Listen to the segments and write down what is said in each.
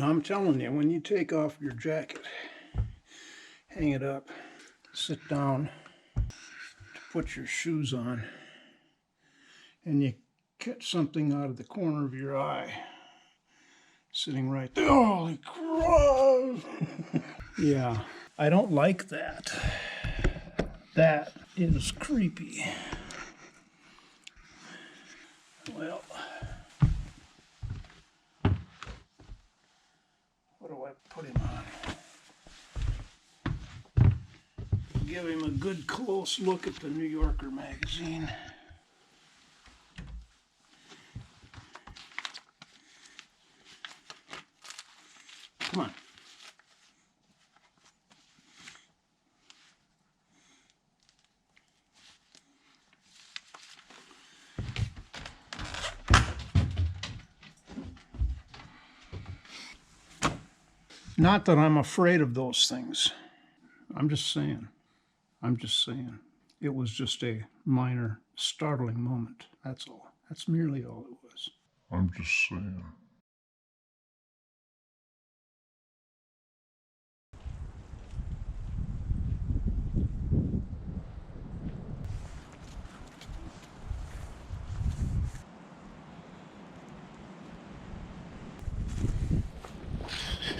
I'm telling you, when you take off your jacket, hang it up, sit down to put your shoes on, and you catch something out of the corner of your eye, sitting right there. Holy crap! Yeah, I don't like that. That is creepy. Well, what do I put him on? Give him a good close look at the New Yorker magazine. Come on. Not that I'm afraid of those things. I'm just saying. It was just a minor, startling moment. That's all. That's merely all it was. I'm just saying.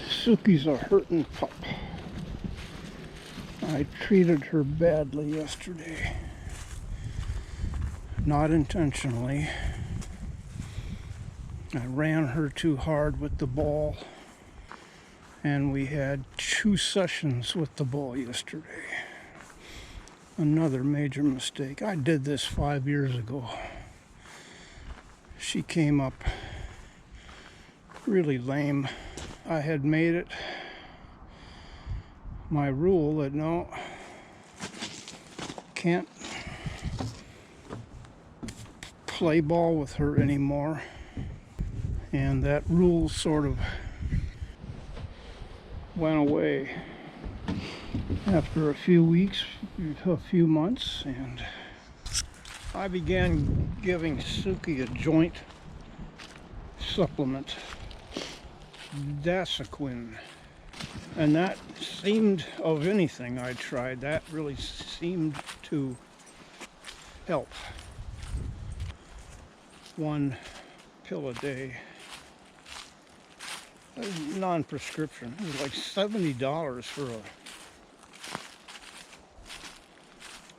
Suki's a hurtin' pup. I treated her badly yesterday. Not intentionally. I ran her too hard with the ball, and we had 2 sessions with the ball yesterday. Another major mistake. I did this 5 years ago. She came up really lame. I had made it my rule that no, can't play ball with her anymore. And that rule sort of went away after a few weeks, a few months, and I began giving Suki a joint supplement, Dasaquin, and that seemed, of anything I tried, that really seemed to help. 1 pill a day. Non-prescription. It was like $70 for a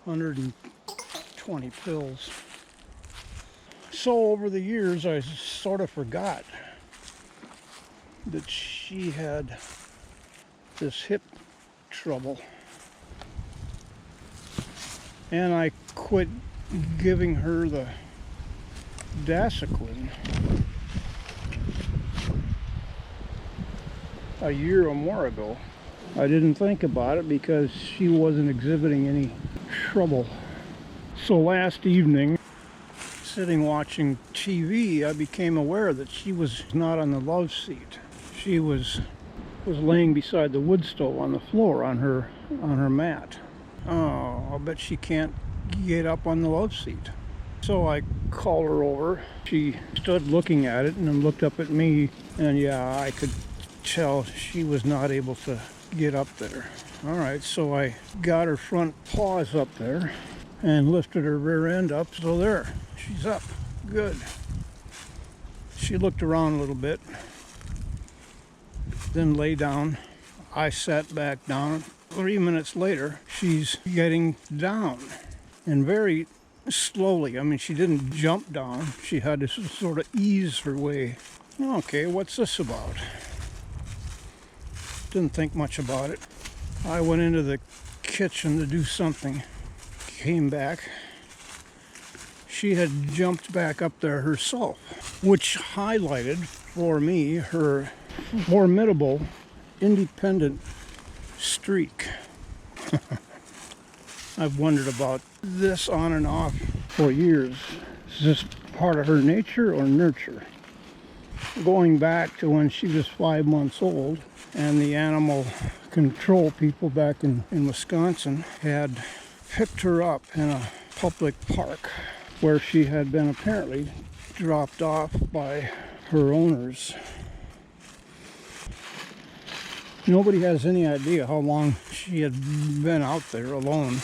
120 pills. So over the years, I sort of forgot that she had this hip trouble, and I quit giving her the Dasaquin a year or more ago. I didn't think about it because she wasn't exhibiting any trouble. So last evening, sitting watching TV, I became aware that she was not on the love seat. She was laying beside the wood stove on the floor on her mat. Oh, I'll bet she can't get up on the love seat. So I called her over. She stood looking at it and then looked up at me, and yeah, I could tell she was not able to get up there. All right, so I got her front paws up there and lifted her rear end up. So there, she's up. Good. She looked around a little bit, then lay down. I sat back down. 3 minutes later, she's getting down, and very slowly. I mean, she didn't jump down. She had to sort of ease her way. Okay, what's this about? Didn't think much about it. I went into the kitchen to do something. Came back. She had jumped back up there herself, which highlighted for me her formidable independent streak. I've wondered about this on and off for years. Is this part of her nature or nurture? Going back to when she was 5 months old, and the animal control people back in Wisconsin had picked her up in a public park where she had been apparently dropped off by her owners. Nobody has any idea how long she had been out there alone.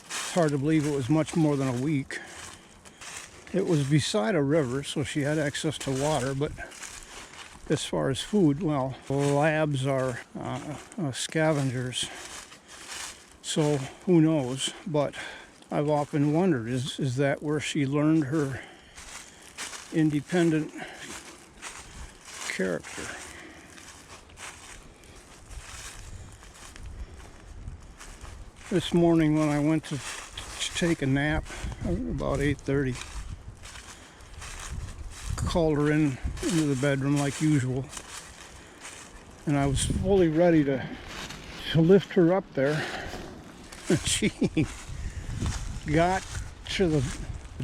It's hard to believe it was much more than a week. It was beside a river, so she had access to water, but as far as food, well, labs are scavengers, so who knows. But I've often wondered, is that where she learned her independent character? This morning when I went to take a nap, about 8:30, called her into the bedroom like usual, and I was fully ready to lift her up there, and she got to the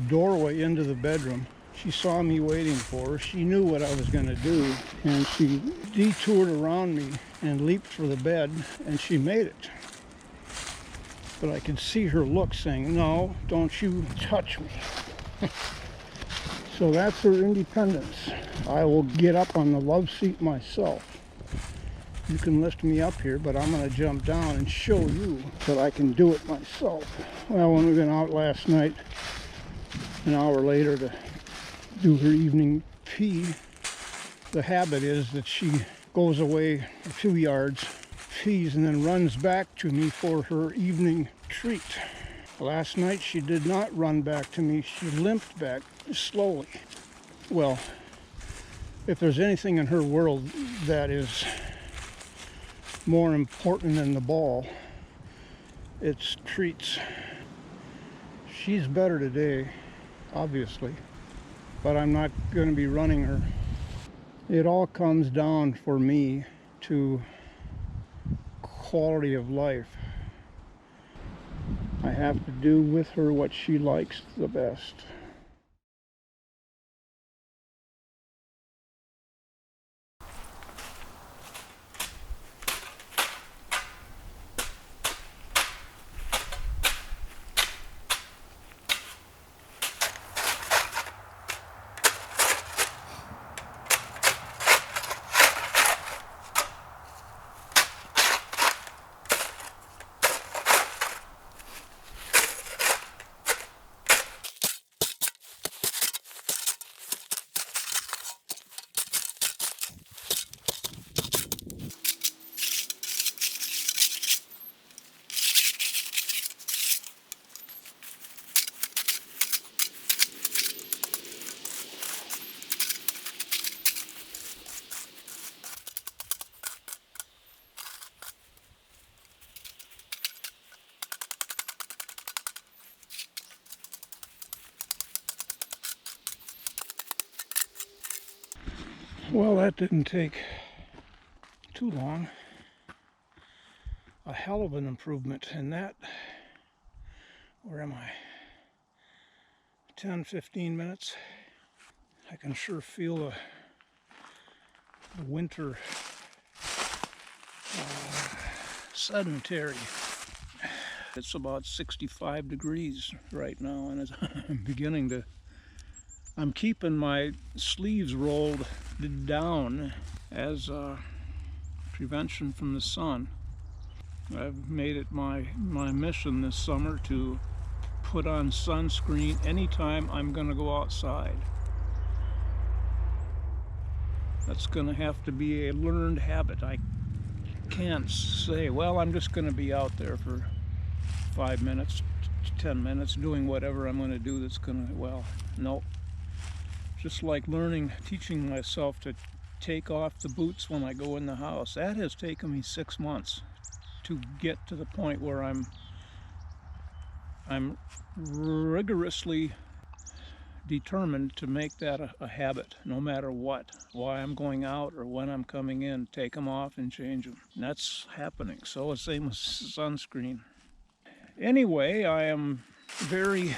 doorway into the bedroom. She saw me waiting for her. She knew what I was going to do, and she detoured around me and leaped for the bed, and she made it. But I could see her look saying, "No, don't you touch me." So that's her independence. I will get up on the love seat myself. You can lift me up here, but I'm going to jump down and show you that I can do it myself. Well, when we went out last night, an hour later to do her evening pee, the habit is that she goes away a few yards, pees, and then runs back to me for her evening treat. Last night she did not run back to me. She limped back slowly. Well, if there's anything in her world that is more important than the ball, it's treats. She's better today, obviously, but I'm not going to be running her. It all comes down for me to quality of life. I have to do with her what she likes the best. Well, that didn't take too long. A hell of an improvement in that. Where am I? 10-15 minutes. I can sure feel the winter sedentary. It's about 65 degrees right now, and I'm beginning to... I'm keeping my sleeves rolled down as prevention from the sun. I've made it my mission this summer to put on sunscreen anytime I'm going to go outside. That's going to have to be a learned habit. I can't say, well, I'm just going to be out there for 5 minutes, 10 minutes, doing whatever I'm going to do that's going to, well, no. Just like teaching myself to take off the boots when I go in the house. That has taken me 6 months to get to the point where I'm rigorously determined to make that a habit, no matter what. Why I'm going out or when I'm coming in, take them off and change them. And that's happening. So the same with sunscreen. Anyway, I am very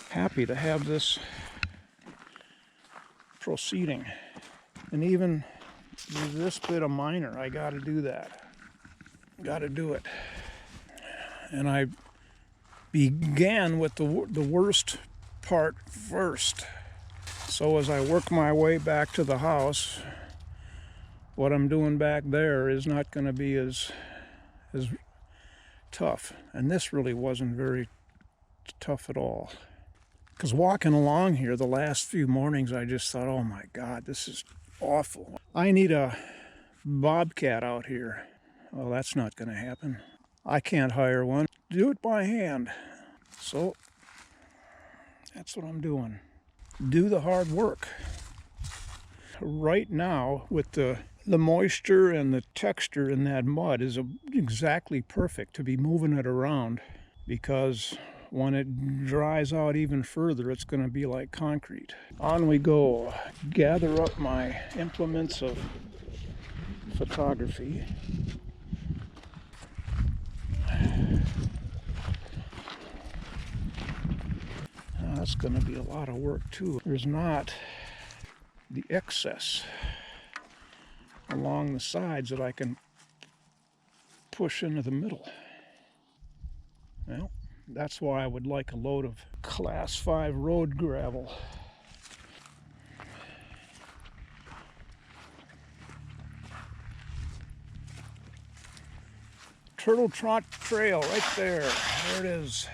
happy to have this proceeding, and even this bit of minor, I got to do that. Got to do it. And I began with the worst part first. So as I work my way back to the house, what I'm doing back there is not going to be as tough. And this really wasn't very tough at all. Because walking along here the last few mornings, I just thought, oh my God, this is awful. I need a bobcat out here. Well, that's not going to happen. I can't hire one. Do it by hand. So that's what I'm doing. Do the hard work. Right now, with the moisture and the texture in that mud is exactly perfect to be moving it around, because when it dries out even further, it's going to be like concrete. On we go. Gather up my implements of photography. That's going to be a lot of work too. There's not the excess along the sides that I can push into the middle. Well, that's why I would like a load of Class 5 road gravel. Turtle Trot Trail right there. There it is.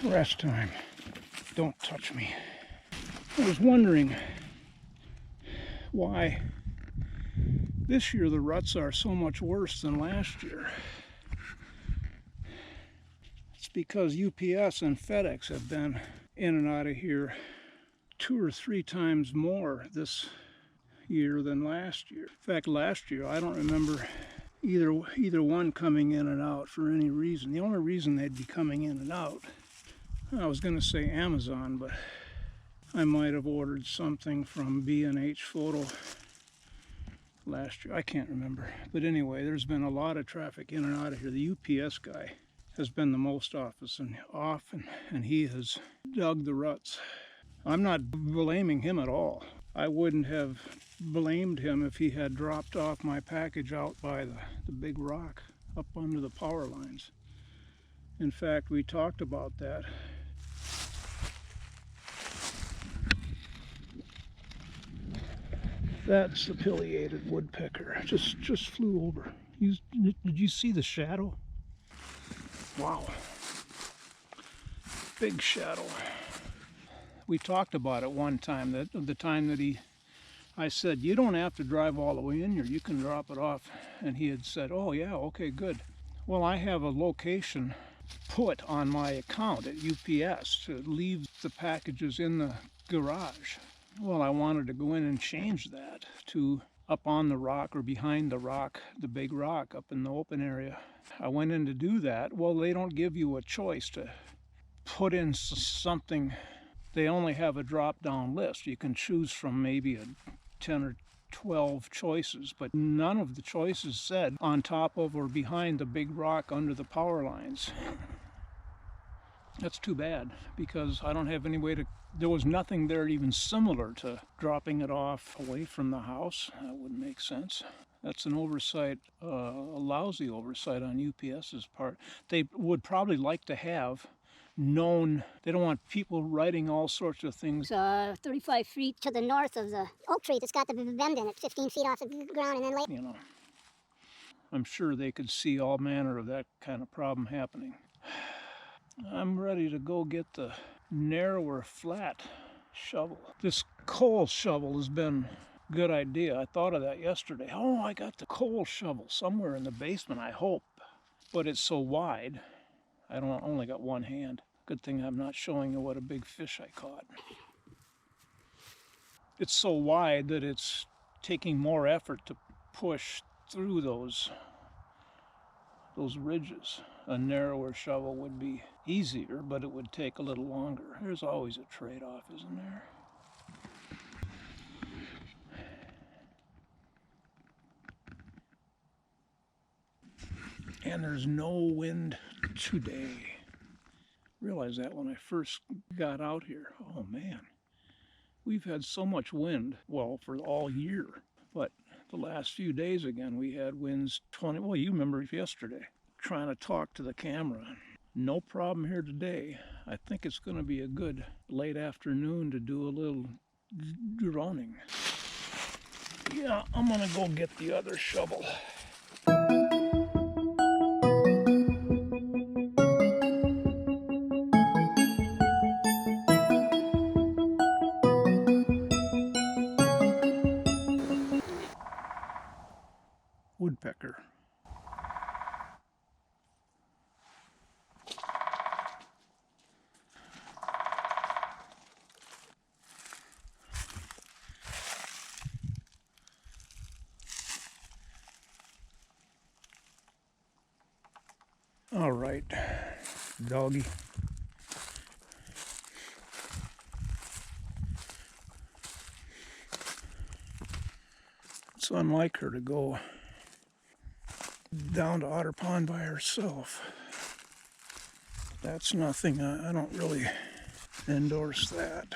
Rest time. Don't touch me. I was wondering why this year the ruts are so much worse than last year. It's because UPS and FedEx have been in and out of here 2 or 3 times more this year than last year. In fact, last year I don't remember either one coming in and out for any reason. The only reason they'd be coming in and out, I was going to say Amazon, but I might have ordered something from B&H Photo last year. I can't remember. But anyway, there's been a lot of traffic in and out of here. The UPS guy has been the most off, and he has dug the ruts. I'm not blaming him at all. I wouldn't have blamed him if he had dropped off my package out by the big rock up under the power lines. In fact, we talked about that. That's the pileated woodpecker. Just flew over. Did you see the shadow? Wow. Big shadow. We talked about it one time, that the time that I said, you don't have to drive all the way in here, you can drop it off. And he had said, oh yeah, okay, good. Well, I have a location put on my account at UPS to leave the packages in the garage. Well, I wanted to go in and change that to up on the rock or behind the rock, the big rock up in the open area. I went in to do that. Well, they don't give you a choice to put in something. They only have a drop-down list. You can choose from maybe a 10 or 12 choices, but none of the choices said on top of or behind the big rock under the power lines. That's too bad, because I don't have any way to. There was nothing there even similar to dropping it off away from the house. That wouldn't make sense. That's an oversight, a lousy oversight on UPS's part. They would probably like to have known. They don't want people writing all sorts of things. 35 feet to the north of the oak tree that's got the bend in it, 15 feet off the ground, and then later. You know, I'm sure they could see all manner of that kind of problem happening. I'm ready to go get the narrower flat shovel. This coal shovel has been a good idea. I thought of that yesterday. Oh, I got the coal shovel somewhere in the basement, I hope. But it's so wide. I only got one hand. Good thing I'm not showing you what a big fish I caught. It's so wide that it's taking more effort to push through those ridges. A narrower shovel would be easier, but it would take a little longer. There's always a trade-off, isn't there? And there's no wind today. Realized that when I first got out here. Oh man, we've had so much wind, well, for all year. But the last few days again, we had winds 20, well, you remember yesterday, trying to talk to the camera. No problem here today. I think it's going to be a good late afternoon to do a little droning. Yeah, I'm going to go get the other shovel. Woodpecker. All right, doggy. It's unlike her to go down to Otter Pond by herself. That's nothing. I don't really endorse that.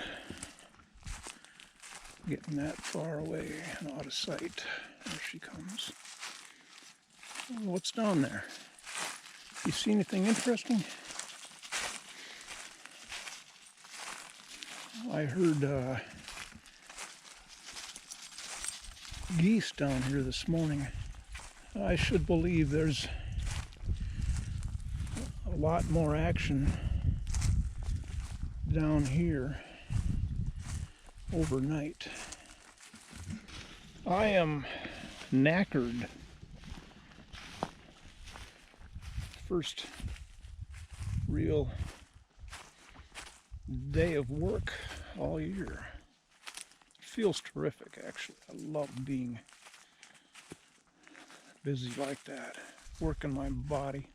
Getting that far away and out of sight. There she comes. What's down there? You see anything interesting? I heard geese down here this morning. I should believe there's a lot more action down here overnight. I am knackered. First real day of work all year. Feels terrific, actually. I love being busy like that, working my body.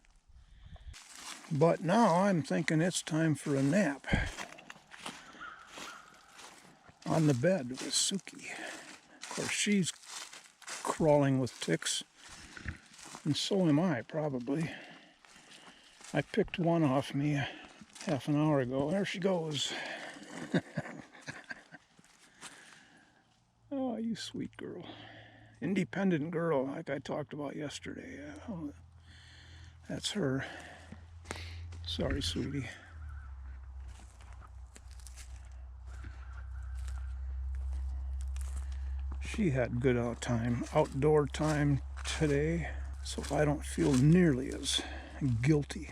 But now I'm thinking it's time for a nap on the bed with Suki. Of course, she's crawling with ticks, and so am I, probably. I picked one off me half an hour ago. There she goes. Oh, you sweet girl. Independent girl, like I talked about yesterday. Oh, that's her. Sorry, sweetie. She had good outdoor time today, so I don't feel nearly as guilty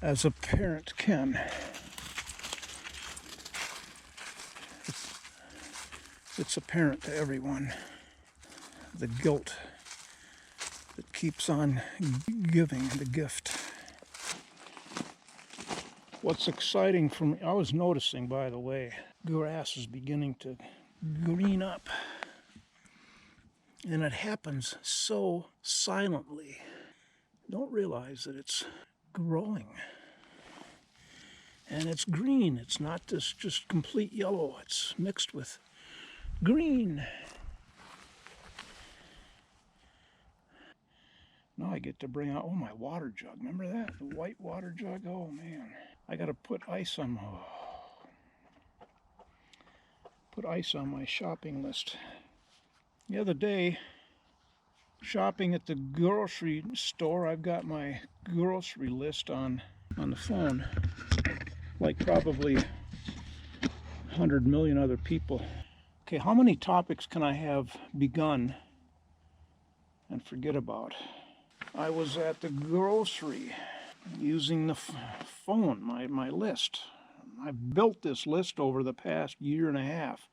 as a parent can. It's apparent to everyone, the guilt that keeps on giving the gift. What's exciting for me, I was noticing, by the way, grass is beginning to green up. And it happens so silently. Don't realize that it's growing. And it's green. It's not this just complete yellow. It's mixed with green. Now I get to bring out, oh, my water jug. Remember that? The white water jug? Oh, man. I got to put ice on my shopping list. The other day, shopping at the grocery store, I've got my grocery list on the phone, like probably 100 million other people. Okay, how many topics can I have begun and forget about? I was at the grocery using the phone, my list. I've built this list over the past year and a half.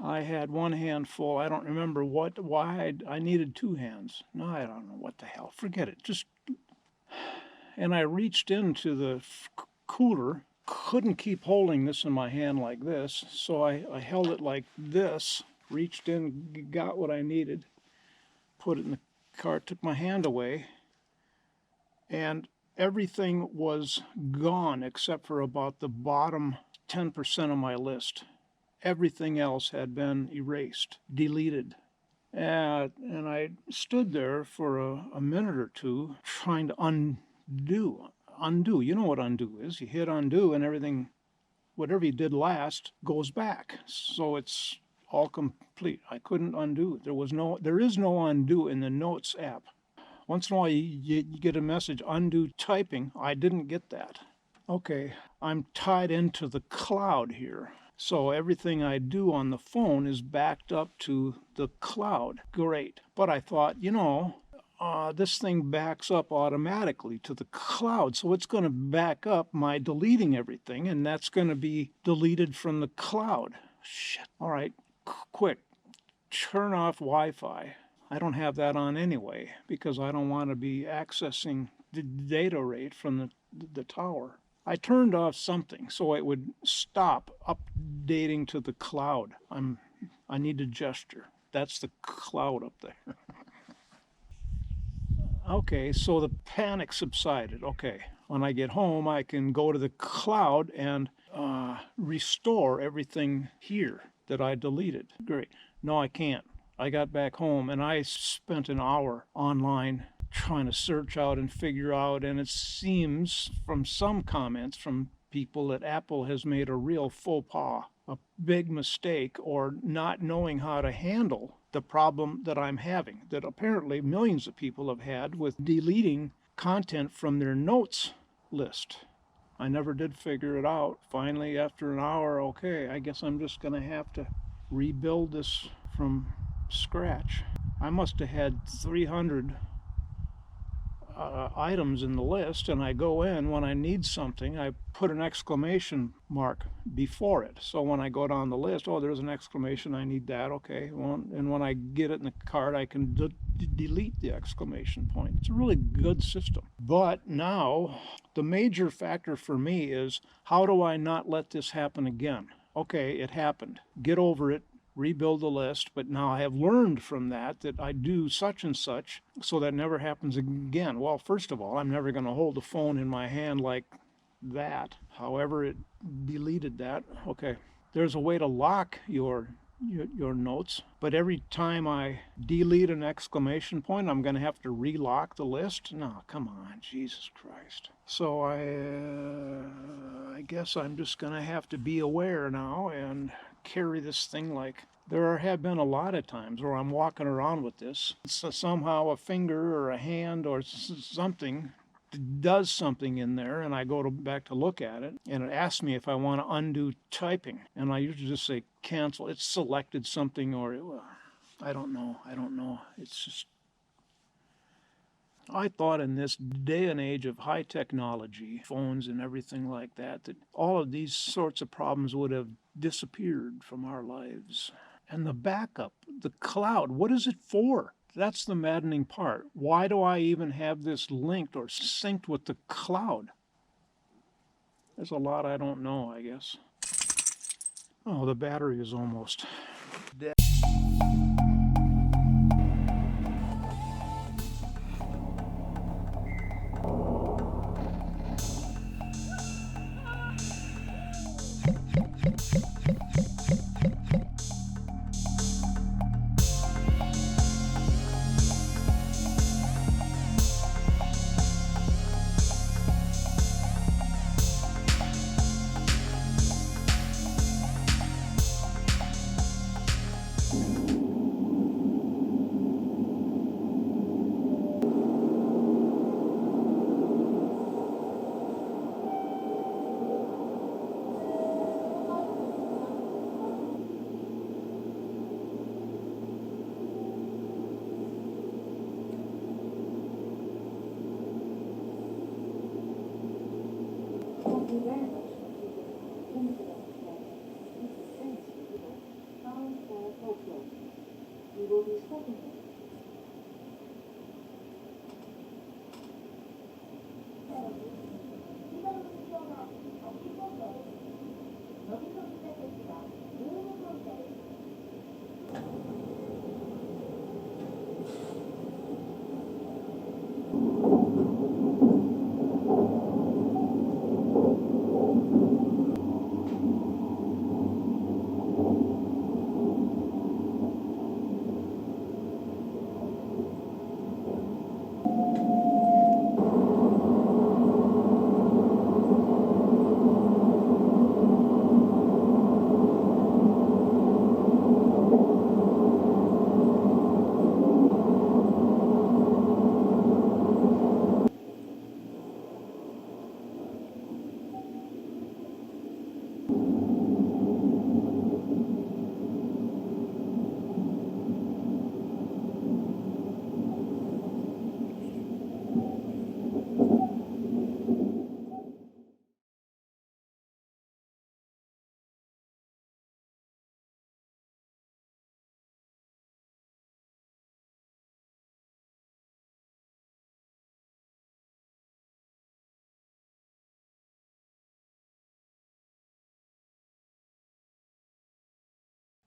I had one hand full. I don't remember why I needed two hands. No, I don't know what the hell. Forget it. And I reached into the cooler. Couldn't keep holding this in my hand like this, so I held it like this, reached in, got what I needed, put it in the cart, took my hand away, and everything was gone except for about the bottom 10% of my list. Everything else had been erased, deleted. And I stood there for a minute or two trying to undo undo. You know what undo is. You hit undo and everything, whatever you did last, goes back. So it's all complete. I couldn't undo. There is no undo in the Notes app. Once in a while you get a message, undo typing. I didn't get that. Okay, I'm tied into the cloud here. So everything I do on the phone is backed up to the cloud. Great. But I thought, this thing backs up automatically to the cloud. So it's going to back up my deleting everything, and that's going to be deleted from the cloud. Shit. All right, quick. Turn off Wi-Fi. I don't have that on anyway because I don't want to be accessing the data rate from the tower. I turned off something so it would stop updating to the cloud. I need a gesture. That's the cloud up there. Okay, so the panic subsided. Okay, when I get home, I can go to the cloud and restore everything here that I deleted. Great. No, I can't. I got back home and I spent an hour online trying to search out and figure out, and it seems from some comments from people that Apple has made a real faux pas, a big mistake, or not knowing how to handle the problem that I'm having, that apparently millions of people have had with deleting content from their notes list. I never did figure it out. Finally, after an hour, okay, I guess I'm just going to have to rebuild this from scratch. I must have had 300 items in the list, and I go in when I need something, I put an exclamation mark before it. So when I go down the list, oh, there's an exclamation, I need that, okay. Well, and when I get it in the cart, I can delete the exclamation point. It's a really good system. But now, the major factor for me is, how do I not let this happen again? Okay, it happened. Get over it. Rebuild the list, but now I have learned from that I do such and such so that never happens again. Well, first of all, I'm never going to hold the phone in my hand like that. However, it deleted that. Okay, there's a way to lock your notes, but every time I delete an exclamation point, I'm going to have to relock the list. No, come on, Jesus Christ. So I guess I'm just going to have to be aware now and carry this thing like there have been a lot of times where I'm walking around with this. So somehow a finger or a hand or something does something in there, and I go back to look at it, and it asks me if I want to undo typing, and I usually just say cancel. It's selected something, or I don't know. It's just, I thought in this day and age of high technology, phones and everything like that, that all of these sorts of problems would have disappeared from our lives. And the backup, the cloud, what is it for? That's the maddening part. Why do I even have this linked or synced with the cloud? There's a lot I don't know, I guess. Oh, the battery is almost dead.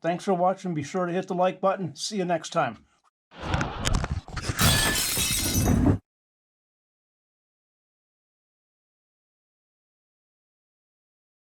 Thanks for watching. Be sure to hit the like button. See you next time.